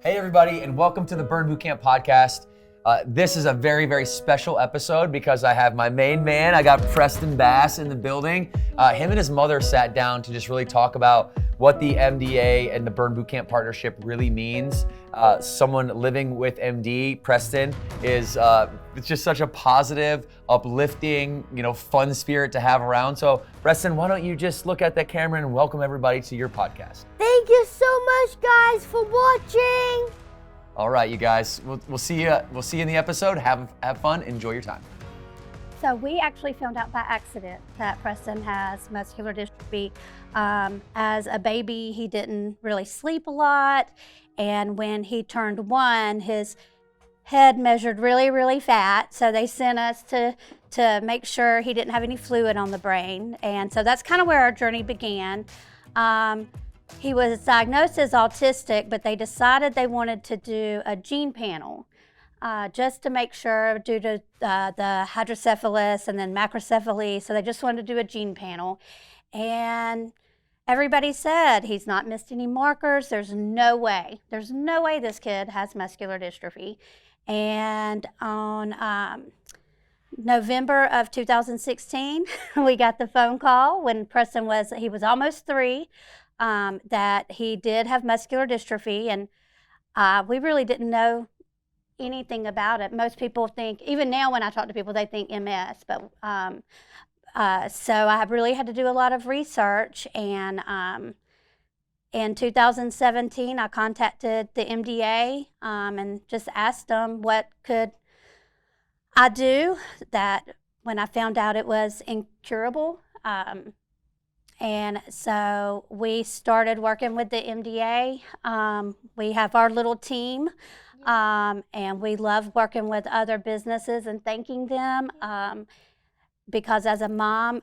Hey everybody, and welcome to the Burn Bootcamp podcast. This is a very, very special episode because I have my main man. I got Preston Bass in the building. Him and his mother sat down to just really talk about what the MDA and the Burn Bootcamp partnership really means. Someone living with MD, Preston, is it's just such a positive, uplifting, fun spirit to have around. So Preston, why don't you just look at that camera and welcome everybody to your podcast. Thank you so much, guys, for watching. All right, you guys, we'll see you. We'll see you in the episode. Have fun. Enjoy your time. So we actually found out by accident that Preston has muscular dystrophy. As a baby, he didn't really sleep a lot, and when he turned 1, his head measured really, really fat. So they sent us to make sure he didn't have any fluid on the brain, and so that's kind of where our journey began. He was diagnosed as autistic, but they decided they wanted to do a gene panel just to make sure due to the hydrocephalus and then macrocephaly. So they just wanted to do a gene panel. And everybody said he's not missed any markers. There's no way this kid has muscular dystrophy. And on November of 2016, we got the phone call when Preston was almost 3. That he did have muscular dystrophy, and we really didn't know anything about it. Most people think, even now when I talk to people, they think MS, but so I really had to do a lot of research, and in 2017 I contacted the MDA and just asked them what could I do that when I found out it was incurable. And so we started working with the MDA. We have our little team, and we love working with other businesses and thanking them because as a mom,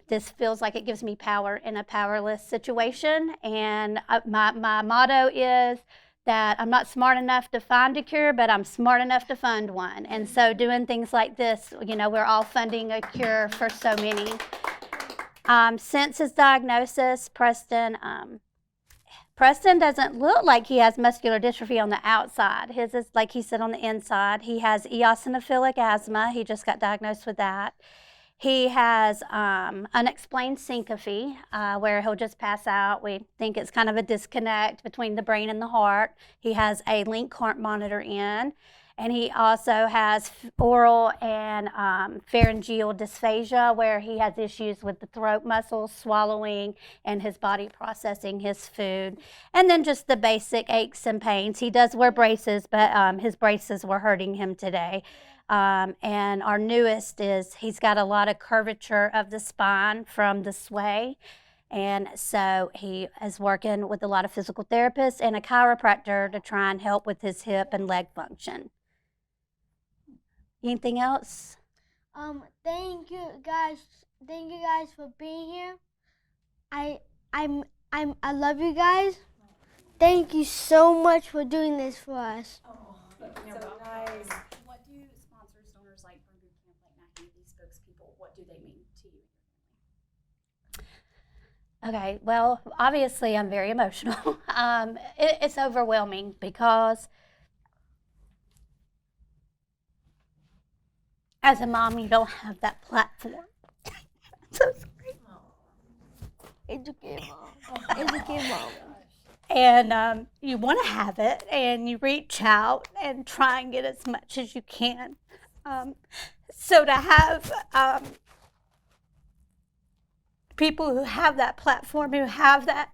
this feels like it gives me power in a powerless situation. And my motto is that I'm not smart enough to find a cure, but I'm smart enough to fund one. And so doing things like this, we're all funding a cure for so many. Since his diagnosis, Preston doesn't look like he has muscular dystrophy on the outside. His is, like he said, on the inside. He has eosinophilic asthma. He just got diagnosed with that. He has unexplained syncope, where he'll just pass out. We think it's kind of a disconnect between the brain and the heart. He has a link heart monitor in. And he also has oral and pharyngeal dysphagia, where he has issues with the throat muscles, swallowing, and his body processing his food. And then just the basic aches and pains. He does wear braces, but his braces were hurting him today. And our newest is he's got a lot of curvature of the spine from the sway. And so he is working with a lot of physical therapists and a chiropractor to try and help with his hip and leg function. Anything else? Thank you guys for being here. I love you guys. Thank you so much for doing this for us. Oh, that's so nice. What do sponsors, donors like Burn Bootcamp, like Nike, these spokespeople, what do they mean to you? Okay, well, obviously I'm very emotional. It's overwhelming because as a mom, you don't have that platform. So sorry. It's okay, Mom. It's okay, Mom. And you want to have it, and you reach out and try and get as much as you can. So to have people who have that platform, who have that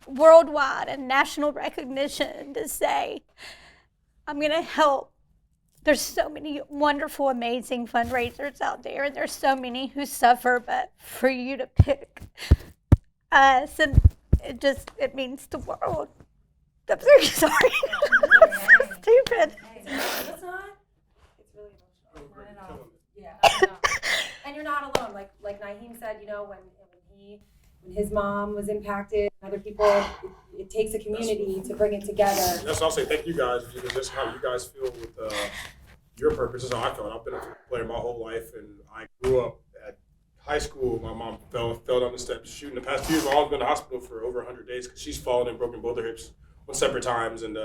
worldwide and national recognition to say, I'm going to help. There's so many wonderful, amazing fundraisers out there, and there's so many who suffer, but for you to pick us, and it means the world. I'm very sorry. I'm so stupid. It's not. It's really emotional. Not at all. Yeah. And you're not alone. Like Naheem said, when his mom was impacted, and other people, it takes a community to bring it together. That's what I'll say. Thank you guys, because that's how you guys feel with your purpose. That's how I felt. I've been a football player my whole life, and I grew up at high school. My mom fell down the steps shooting. The past 2 years, my mom's been in the hospital for over 100 days because she's fallen and broken both her hips on separate times. And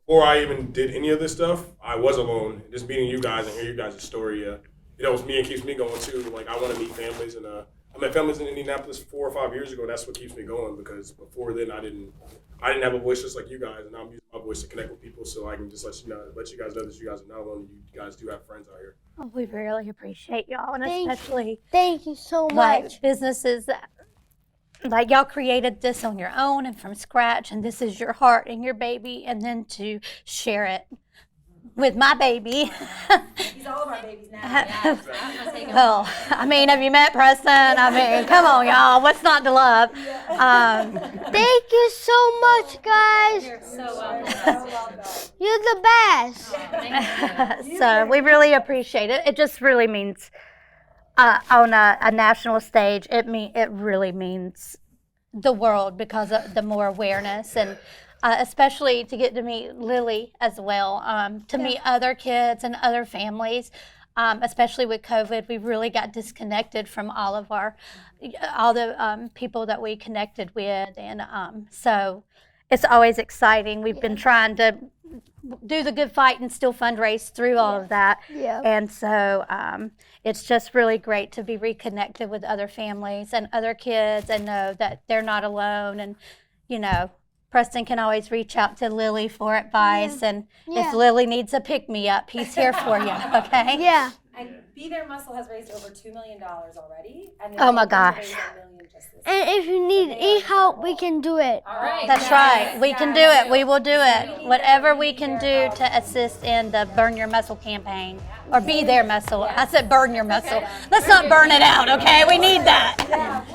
before I even did any of this stuff, I was alone. Just meeting you guys and hear you guys' story, it helps me and keeps me going too. Like I want to meet families, and I met families in Indianapolis 4 or 5 years ago. And that's what keeps me going, because before then I didn't have a voice just like you guys, and now I'm using my voice to connect with people, so I can just let you guys know that you guys are not alone. You guys do have friends out here. Oh, we really appreciate y'all, and Thank you. especially Thank you so like much. businesses that like y'all created this on your own and from scratch, and this is your heart and your baby, and then to share it with my baby. He's all of our babies now. Well, I mean, have you met Preston? I mean, come on, y'all. What's not to love? Thank you so much, guys. You're so welcome. You're the best. So we really appreciate it. It just really means on a national stage, it really means the world, because of the more awareness, and especially to get to meet Lily as well, to meet other kids and other families. Especially with COVID, we really got disconnected from all the people that we connected with, and so it's always exciting. We've been trying to do the good fight and still fundraise through all of that, and so it's just really great to be reconnected with other families and other kids, and know that they're not alone. And Preston can always reach out to Lily for advice, and if Lily needs a pick-me-up, he's here for you, okay? Yeah. And Be There Muscle has raised over $2 million already. And Oh my gosh. raised $1 million just this And if you need any help, we can do it. All right. That's right. We can do it. We will do it. Whatever we can do to assist in the Burn Your Muscle campaign, or Be There Muscle. I said burn your muscle. Let's not burn it out, okay? We need that.